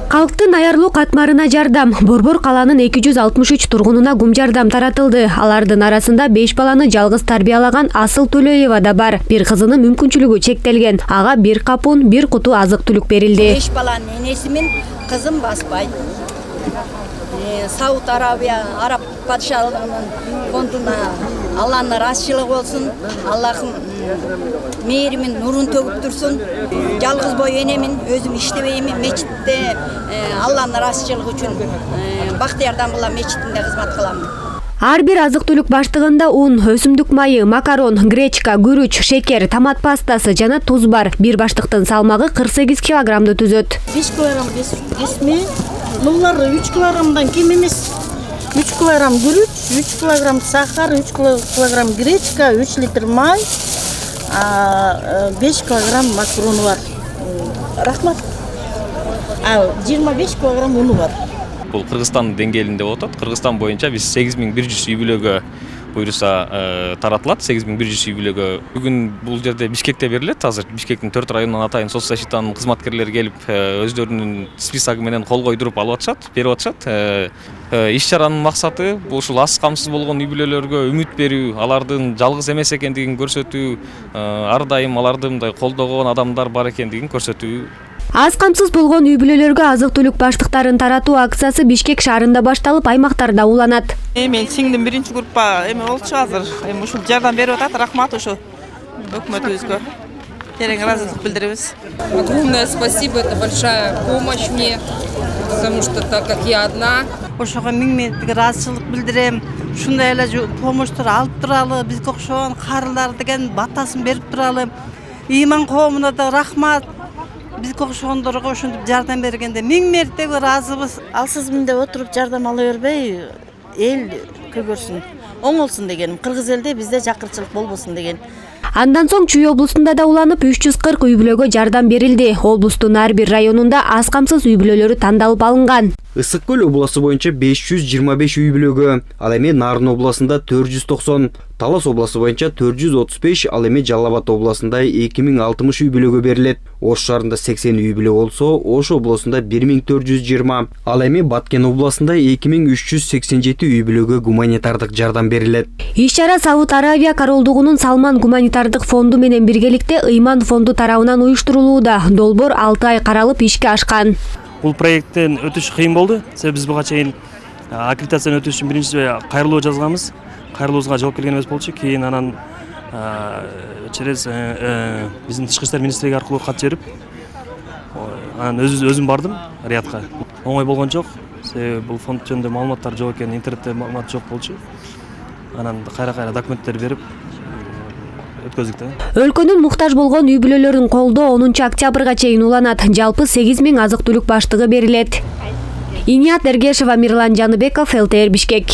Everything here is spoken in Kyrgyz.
Калктын аярлуу катмарына жардам. Борбор каланын 263 тургунуна гум жардам таратылды. Алардын арасында 5 баланы жалгыз тарбиялаган Асыл Төлөева да бар. Бир кызынын мүмкүнчүлүгү чектелген. Ага 1 капун, 1 куту азык-түлүк берилди. 5 баланын энеси мен кызым баспайт. Сауд Арабия, Араб падышалыгынын фондуна Алланын ыраазычылыгы болсун. Аллахым мээримин нурун төгүп турсун. Жалгыз бой энемин, өзүм иштебеймин, мечитте Алланын ыраазычылыгы үчүн Бактыярдан була мечитинде кызмат кылам. Ар бир азык-түлүк баштыгында ун, өсүмдүк майы, макарон, гречка, күрүч, шекер, томат пастасы жана туз бар. Бир баштыктын салмагы 48 килограммды түзөт. 5 килограмм кесме, булар 3 килограммдан кем эмес. 3 килограмм күрүч, 3 килограмм сахар, 3 килограмм гречка, 3 литр май, 5 килограмм макарону бар. Рахмат. 25 килограмм уну бар. Бул Кыргызстан деңгээлинде болуп атат. Кыргызстан боюнча биз 8100 үй бүлөгө буйруса таратылат. 8100 үй бүлөгө бүгүн бул жерде Бишкекте берилет. Азыр Бишкектин 4 районунан атайын соц защитанын кызматкерлери келип өздөрүнүн списогу менен кол койдуруп алып атышат, берип атышат. Иш чаранын максаты бул ушул аз камсыз болгон үй бүлөлөргө үмүт берүү, алардын жалгыз эмес экендигин көрсөтүү, ар дайым аларды мындай колдогон адамдар бар экендигин көрсөтүү. Аз камсыз болгон үй бүлөлөргө азык-түлүк баштыктарын таратуу акциясы Бишкек шаарында башталып, аймактарда уланат. Мен сиңдин биринчи группа болчу азыр. Ушул жардам берип атат. Рахмат ушу өкмөтүбүзгө. Терең ыраазычылык билдиребиз. Огромное спасибо, это большая помощь мне, потому что так как я одна. Ошого миң-миңдик ыраазычылык билдирем. Ушундай эле помощтор алып туралы, бизге окшогон карылар деген батасын берип туралы. Ыйман коомуна да рахмат. Бизге окшогондорго ушинтип жардам бергенде миң мертебе ыраазыбыз. Алсыз мындай отуруп жардам ала бербей, эл көгөрсүн, оңолсун дегеним. Кыргыз элде бизде жакырчылык болбосун деген. Андан соң Чүй облусунда да уланып 340 үй бүлөгө жардам берилди. Облустун ар бир районунда аз камсыз үй бүлөлөрү тандалып алынган. Ысык көл областы боюнча 525 үй бүлөгө, ал эми Нарын областында 490, Талас областы боюнча 435, ал эми Жалал Абад областында 2060 үй бүлөгө берилет. Ош шаарында 80 үй бүлө болсо, Ош областында 1420, ал эми Баткен областында 2387 үй бүлөгө гуманитардык жардам берилет. Иш чара Сауд Арабия королдугунун Салман гуманитардык фонду менен биргеликте Ыйман фонду тарабынан уюштурулууда. Долбоор 6 ай каралып ишке ашкан. Бул проекттен өтүш кыйын болду. Себеби биз буга чейин аккредитацияны өтүш үчүн биринчи кайрылуу жазганбыз. Кайрылуубузга жооп келген эмес болчу. Кийин анан через биздин тышкы иштер министрлиги аркылуу кат жиберип, анан өзүм бардым Риядка. Оңой болгон жок. Себеби бул фонд жөнүндө маалыматтар жок экен, интернетте маалымат жок болчу. Анан кайра документтер берип өткөздүк да. Өлкөнүн муктаж болгон үй бүлөлөрүн колдоо 10 октябрга чейин уланат. Жалпы 8000 азык-түлүк баштыгы берилет. Иният Эргешева, Мирлан Жаныбеков, ЛТР Бишкек.